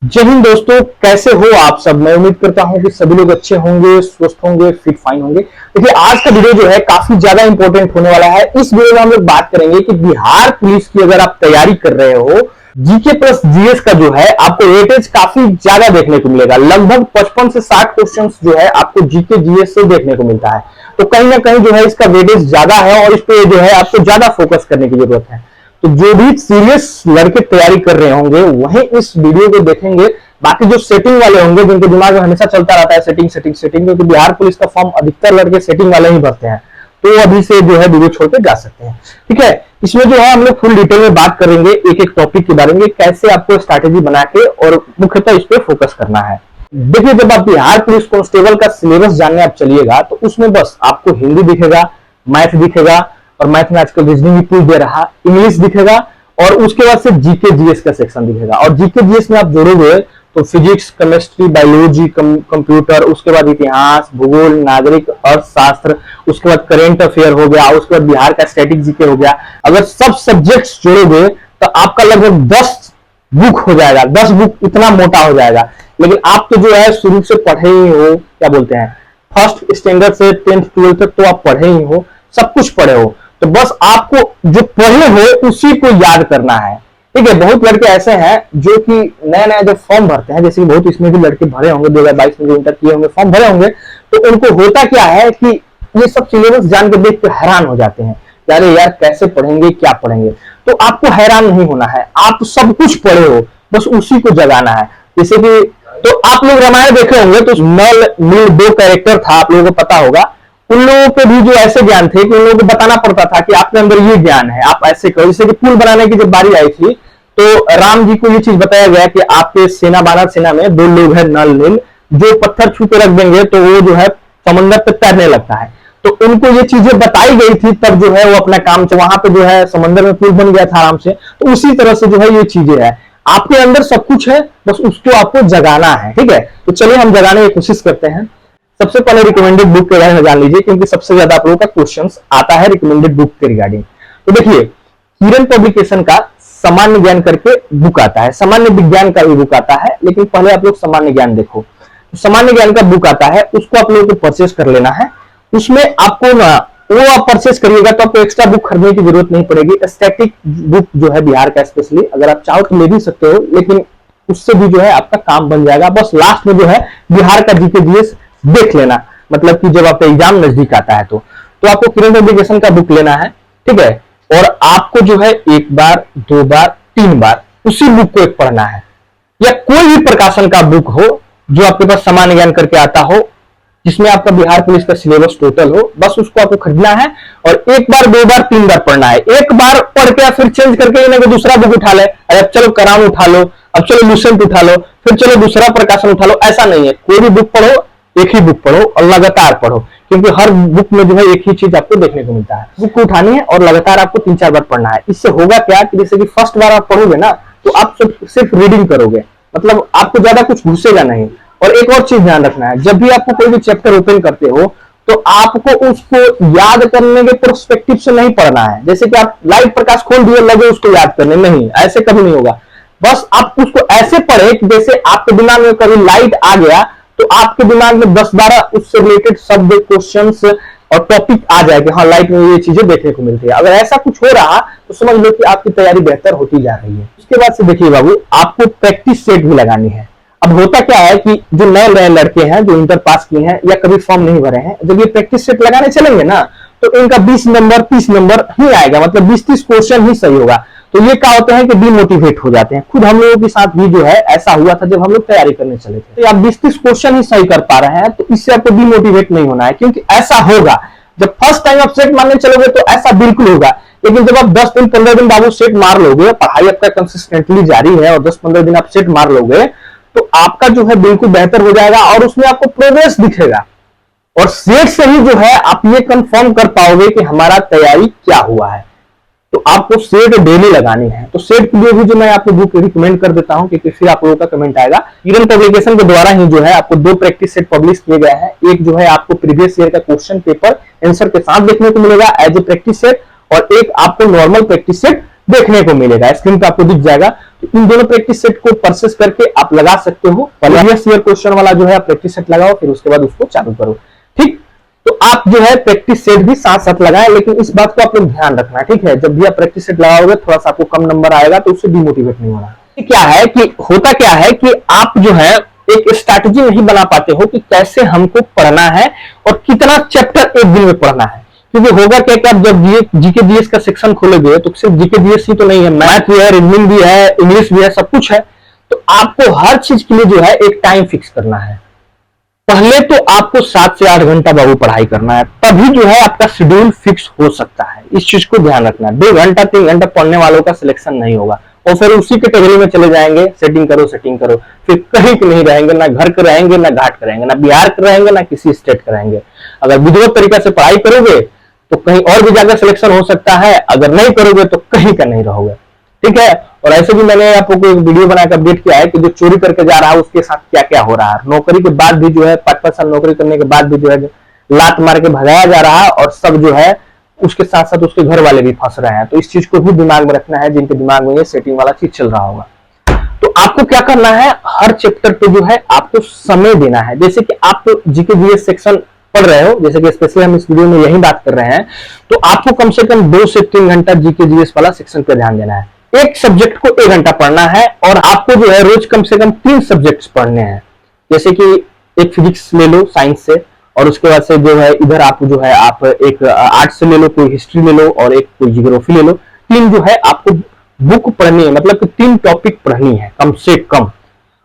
जय हिंद दोस्तों, कैसे हो आप सब। मैं उम्मीद करता हूं कि सभी लोग अच्छे होंगे, स्वस्थ होंगे, फिट फाइन होंगे। देखिए, आज का वीडियो जो है काफी ज्यादा इंपॉर्टेंट होने वाला है। इस वीडियो में हम लोग बात करेंगे कि बिहार पुलिस की अगर आप तैयारी कर रहे हो, जीके प्लस जीएस का जो है आपको वेटेज काफी ज्यादा देखने को मिलेगा। लगभग 55 से 60 क्वेश्चन जो है आपको जीके जीएस से देखने को मिलता है। तो कहीं ना कहीं जो है इसका वेटेज ज्यादा है और इस पे जो है आपको ज्यादा फोकस करने की जरूरत है। तो जो भी सीरियस लड़के तैयारी कर रहे होंगे वही इस वीडियो को देखेंगे। बाकी जो सेटिंग वाले होंगे, जिनके दिमाग में हमेशा चलता रहता है सेटिंग सेटिंग सेटिंग, क्योंकि बिहार पुलिस का फॉर्म अधिकतर लड़के सेटिंग वाले ही भरते हैं, तो अभी से जो है वीडियो छोड़ के जा सकते हैं। ठीक है, इसमें जो है हम लोग फुल डिटेल में बात करेंगे एक एक टॉपिक के बारे में, कैसे आपको स्ट्रैटेजी बना के और मुख्यतः इस पर फोकस करना है। देखिए, जब आप बिहार पुलिस कांस्टेबल का सिलेबस जानने आप चलिएगा तो उसमें बस आपको हिंदी दिखेगा, मैथ दिखेगा, और मैथ में आजकल रीजनिंग भी पूछ दे रहा, इंग्लिश दिखेगा, और उसके बाद से जीके जीएस का सेक्शन दिखेगा। और जीके जीएस में आप जोड़ोगे तो फिजिक्स, केमिस्ट्री, बायोलॉजी, कंप्यूटर, उसके बाद इतिहास, भूगोल, नागरिक अर्थशास्त्र, उसके बाद करेंट अफेयर हो गया, उसके बाद बिहार का स्टैटिक जीके हो गया। अगर सब सब्जेक्ट्स जोड़ोगे तो आपका लगभग 10 बुक हो जाएगा। 10 बुक इतना मोटा हो जाएगा। लेकिन आप तो जो है शुरू से पढ़े ही हो, क्या बोलते हैं, फर्स्ट स्टैंडर्ड से 10th 12th तक तो आप पढ़े ही हो, सब कुछ पढ़े हो। तो बस आपको जो पढ़े हो उसी को याद करना है। ठीक है, बहुत लड़के ऐसे हैं जो कि नया नया जब फॉर्म भरते हैं, जैसे कि बहुत इसमें भी लड़के भरे होंगे 2022 में जो इंटर किए होंगे, फॉर्म भरे होंगे, तो उनको होता क्या है कि ये सब सिलेबस जान के देख के हैरान हो जाते हैं, अरे यार कैसे पढ़ेंगे, क्या पढ़ेंगे। तो आपको हैरान नहीं होना है, आप सब कुछ पढ़े हो, बस उसी को जगाना है। जैसे कि तो आप लोग रामायण देखे होंगे, तो नल नील 2 कैरेक्टर था, आप लोगों को पता होगा। उन लोगों के भी जो ऐसे ज्ञान थे कि उन लोगों को बताना पड़ता था कि आपके अंदर ये ज्ञान है, आप ऐसे करो। जैसे कि पुल बनाने की जब बारी आई थी तो राम जी को ये चीज बताया गया कि आपके सेना वानर सेना में 2 लोग हैं नल नील, जो पत्थर छू के रख देंगे तो वो जो है समंदर पे तैरने लगता है। तो उनको ये चीजें बताई गई थी, तब जो है वो अपना काम से वहां पे जो है समंदर में पुल बन गया था आराम से। तो उसी तरह से जो है ये चीजें है, आपके अंदर सब कुछ है, बस उसको आपको जगाना है। ठीक है, तो चलिए हम जगाने की कोशिश करते हैं। सबसे पहले रिकमेंडेड बुक के बारे में जान लीजिए, क्योंकि सबसे ज्यादा आप लोगों का क्वेश्चंस आता है रिकमेंडेड बुक के रिगार्डिंग। तो देखिए, किरण पब्लिकेशन का सामान्य ज्ञान करके बुक आता है, सामान्य विज्ञान का भी बुक आता है, लेकिन पहले आप लोग सामान्य ज्ञान देखो। सामान्य ज्ञान का बुक आता है, उसको आप लोगों को परचेस कर लेना है। उसमें आपको ना वो आप परचेस करिएगा तो आपको एक्स्ट्रा बुक खरीदने की जरूरत नहीं पड़ेगी। स्टैटिक बुक जो है बिहार का स्पेशली, अगर आप चाहो तो ले भी सकते हो, लेकिन उससे भी जो है आपका काम बन जाएगा। बस लास्ट में जो है बिहार का जीके जीएस देख लेना, मतलब कि जब आपका एग्जाम नजदीक आता है तो आपको किरण पब्लिकेशन का बुक लेना है। ठीक है, और आपको जो है 1 बार 2 बार 3 बार उसी बुक को एक पढ़ना है, या कोई भी प्रकाशन का बुक हो जो आपके पास सामान्य ज्ञान करके आता हो, जिसमें आपका बिहार पुलिस का सिलेबस टोटल हो, बस उसको आपको खरीदना है और 1 बार 2 बार 3 बार पढ़ना है। एक बार पढ़ के फिर चेंज करके इन्हें दूसरा बुक उठा ले, अरे अब चलो कराम उठा लो, अब चलो लूसेंट उठा लो, फिर चलो दूसरा प्रकाशन उठा लो, ऐसा नहीं है। कोई भी बुक पढ़ो, एक ही बुक पढ़ो और लगातार पढ़ो, क्योंकि हर बुक में जो है एक ही चीज आपको देखने को मिलता है। बुक को उठानी है और लगातार आपको 3-4 बार पढ़ना है। इससे होगा क्या कि जैसे कि फर्स्ट बार आप पढ़ोगे ना तो आप सिर्फ रीडिंग करोगे, मतलब आपको ज्यादा कुछ घुसेगा नहीं। और एक और चीज ध्यान रखना है, जब भी आपको कोई भी चैप्टर ओपन करते हो तो आपको उसको याद करने के पर्सपेक्टिव से नहीं पढ़ना है। जैसे कि आप लाइट प्रकाश खोल दिए लगे उसको याद करने, नहीं, ऐसे कभी नहीं होगा। बस आप उसको ऐसे पढ़े कि जैसे आपके दिमाग में कभी लाइट आ गया तो आपके दिमाग में 10-12 उससे रिलेटेड शब्द, क्वेश्चंस और टॉपिक आ जाए कि हाँ लाइट में ये चीजें देखने को मिलती है। अगर ऐसा कुछ हो रहा तो समझ लो कि आपकी तैयारी बेहतर होती जा रही है। उसके बाद से देखिए बाबू, आपको प्रैक्टिस सेट भी लगानी है। अब होता क्या है कि जो नए नए लड़के हैं जो इंटर पास किए हैं या कभी फॉर्म नहीं भरे हैं, जब ये प्रैक्टिस सेट लगाने चलेंगे ना तो इनका 20 नंबर 30 नंबर ही आएगा, मतलब 20-30 क्वेश्चन ही सही होगा। तो ये क्या होते हैं कि डिमोटिवेट हो जाते हैं। खुद हम लोगों के साथ भी जो है ऐसा हुआ था जब हम लोग तैयारी करने चले थे। तो आप 20-30 क्वेश्चन ही सही कर पा रहे हैं तो इससे आपको डिमोटिवेट नहीं होना है, क्योंकि ऐसा होगा जब फर्स्ट टाइम आप सेट मारने चलोगे तो ऐसा बिल्कुल होगा। लेकिन जब आप 10 दिन 15 दिन बाबू सेट मार लोगे, पढ़ाई आपका कंसिस्टेंटली जारी है और 10-15 दिन आप सेट मार लोगे तो आपका जो है बिल्कुल बेहतर हो जाएगा और उसमें आपको प्रोग्रेस दिखेगा। और सेट से ही जो है आप ये कंफर्म कर पाओगे कि हमारा तैयारी क्या हुआ है। तो आपको सेट डेली लगानी है। तो सेट के लिए भी जो मैं आपको बुक रिकमेंड कर देता हूं, क्योंकि फिर आप लोगों का कमेंट आएगा। किरण पब्लिकेशन के द्वारा ही जो है आपको 2 प्रैक्टिस सेट पब्लिश किए गए हैं। एक जो है आपको प्रीवियस ईयर का क्वेश्चन पेपर आंसर के साथ देखने को मिलेगा एज ए प्रैक्टिस सेट, और एक आपको नॉर्मल प्रैक्टिस सेट देखने को मिलेगा, स्क्रीन पे आपको दिख जाएगा। तो इन दोनों प्रैक्टिस सेट को परचेस करके आप लगा सकते हो। प्रीवियस ईयर क्वेश्चन वाला जो है प्रैक्टिस सेट लगाओ, फिर उसके बाद उसको चालू करो, ठीक। तो आप जो है प्रैक्टिस सेट भी साथ साथ लगाएं, लेकिन इस बात को आप लोग ध्यान रखना, ठीक है। जब भी आप प्रैक्टिस सेट लगाओगे थोड़ा सा आपको कम नंबर आएगा, तो उससे डिमोटिवेट नहीं होना। क्या है कि होता क्या है कि आप जो है एक स्ट्रैटेजी नहीं बना पाते हो कि कैसे हमको पढ़ना है और कितना चैप्टर एक दिन में पढ़ना है। क्योंकि होगा क्या कि आप जब जीके जीएस का सेक्शन खोलोगे तो सिर्फ जीके जीएस ही तो नहीं है, मैथ भी है, रीजनिंग भी है, इंग्लिश भी है, सब कुछ है। तो आपको हर चीज के लिए जो है एक टाइम फिक्स करना है। पहले तो आपको 7 से 8 घंटा बाबू पढ़ाई करना है, तभी जो है आपका शेड्यूल फिक्स हो सकता है। इस चीज को ध्यान रखना है। 2 घंटा 3 घंटा पढ़ने वालों का सिलेक्शन नहीं होगा, और फिर उसी कैटेगरी में चले जाएंगे, सेटिंग करो, फिर कहीं के नहीं रहेंगे, ना घर के रहेंगे, ना घाट के रहेंगे, ना बिहार के रहेंगे, ना किसी स्टेट के रहेंगे। अगर विधिवत तरीके से पढ़ाई करोगे तो कहीं और भी ज्यादा सिलेक्शन हो सकता है, अगर नहीं करोगे तो कहीं का नहीं रहोगे, ठीक है। और ऐसे भी मैंने आपको एक वीडियो बनाकर अपडेट किया है कि जो चोरी करके जा रहा है उसके साथ क्या क्या हो रहा है। नौकरी के बाद भी जो है 5-5 साल नौकरी करने के बाद भी जो है लात मार के भगाया जा रहा है, और सब जो है उसके साथ साथ उसके घर वाले भी फंस रहे हैं। तो इस चीज को भी दिमाग में रखना है, जिनके दिमाग में ये सेटिंग वाला चीज चल रहा होगा। तो आपको क्या करना है, हर चैप्टर पे जो है आपको समय देना है। जैसे कि आप जीके जीएस सेक्शन पढ़ रहे हो, जैसे कि स्पेशली हम इस वीडियो में यही बात कर रहे हैं, तो आपको कम से कम 2 से 3 घंटा जीके जीएस वाला सेक्शन पे ध्यान देना है। एक सब्जेक्ट को 1 घंटा पढ़ना है, और आपको जो है रोज कम से कम 3 सब्जेक्ट्स पढ़ने हैं। जैसे कि एक फिजिक्स ले लो साइंस से, और उसके बाद से जो है इधर आप जो है आप एक आर्ट से ले लो, कोई हिस्ट्री ले लो, और एक कोई जियोग्राफी ले लो। 3 जो है आपको बुक पढ़नी है, मतलब कि 3 टॉपिक पढ़नी है कम से कम।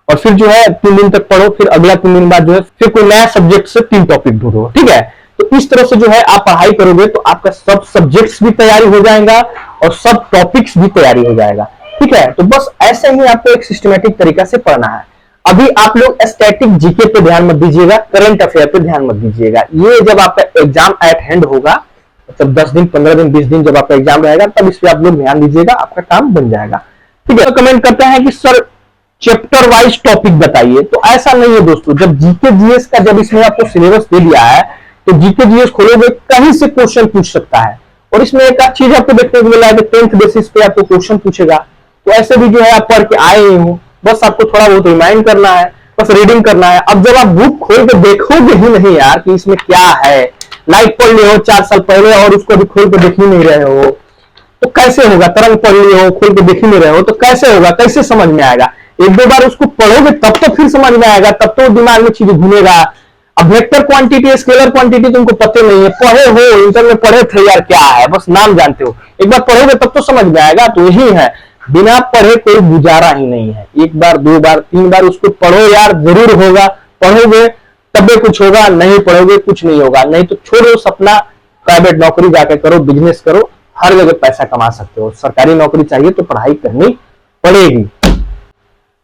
और फिर जो है 3 दिन तक पढ़ो, फिर अगला 3 दिन बाद जो है फिर कोई नया सब्जेक्ट से 3 टॉपिक ढूंढो, ठीक है। तो इस तरह से जो है आप पढ़ाई करोगे तो आपका सब सब्जेक्ट्स भी तैयारी हो जाएगा और सब टॉपिक्स भी तैयारी हो जाएगा, ठीक है। तो बस ऐसे ही आपको एक सिस्टमेटिक तरीका से पढ़ना है। अभी आप लोग स्टैटिक जीके पे ध्यान मत दीजिएगा, करंट अफेयर पे ध्यान मत दीजिएगा। ये जब आपका एग्जाम एट हैंड होगा, मतलब 10 दिन 15 दिन 20 दिन जब आपका एग्जाम रहेगा, तब इस पे आप लोग ध्यान दीजिएगा, आपका काम बन जाएगा, ठीक है। तो कमेंट करते हैं कि सर चैप्टर वाइज टॉपिक बताइए, तो ऐसा नहीं है दोस्तों। जब जीके जीएस का जब इसमें आपको सिलेबस दे दिया है, तो जीके जीएस खोलोगे कहीं से क्वेश्चन पूछ सकता है। और इसमें एक चीज आपको देखने को मिला है कि 10th बेसिस पे आपको क्वेश्चन पूछेगा। तो ऐसे भी जो है आप पढ़ के आए ही हो, बस आपको थोड़ा बहुत रिमाइंड करना है, बस रीडिंग करना है। अब जब आप बुक खोल के देखोगे ही नहीं यार कि इसमें क्या है, लाइक पढ़ लिए हो 4 साल पहले और उसको अभी खोल के देख ही नहीं रहे हो, तो कैसे होगा। तरंग पढ़ लिए हो, खोल के देख ही नहीं रहे हो, तो कैसे होगा, कैसे समझ में आएगा। 1-2 बार उसको पढ़ोगे तब तो फिर समझ में आएगा, तब तो दिमाग में चीजें घूमेगा। अब वेक्टर क्वांटिटी स्केलर क्वांटिटी तुमको पता नहीं है, पढ़े हो इंटर में पढ़े थे यार, क्या है बस नाम जानते हो। एक बार पढ़ोगे तब तो समझ में आएगा। तो यही है, बिना पढ़े कोई गुजारा ही नहीं है। 1 बार 2 बार 3 बार उसको पढ़ो यार, जरूर होगा। पढ़ोगे तबे कुछ होगा, नहीं पढ़ोगे कुछ नहीं होगा। नहीं तो छोड़ो सपना, प्राइवेट नौकरी जाके करो, बिजनेस करो, हर जगह पैसा कमा सकते हो। सरकारी नौकरी चाहिए तो पढ़ाई करनी पड़ेगी,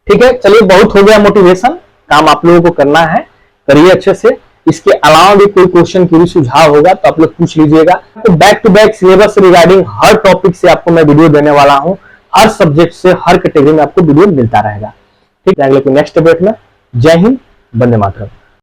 ठीक है। चलिए बहुत हो गया मोटिवेशन, काम आप लोगों को करना है, करिए अच्छे से। इसके अलावा भी कोई क्वेश्चन की भी सुझाव होगा तो आप लोग पूछ लीजिएगा। तो back to back syllabus regarding हर टॉपिक से आपको मैं वीडियो देने वाला हूं, हर सब्जेक्ट से हर कैटेगरी में आपको वीडियो मिलता रहेगा, ठीक है। अगले नेक्स्ट अपडेट में। जय हिंद, वंदे मातरम।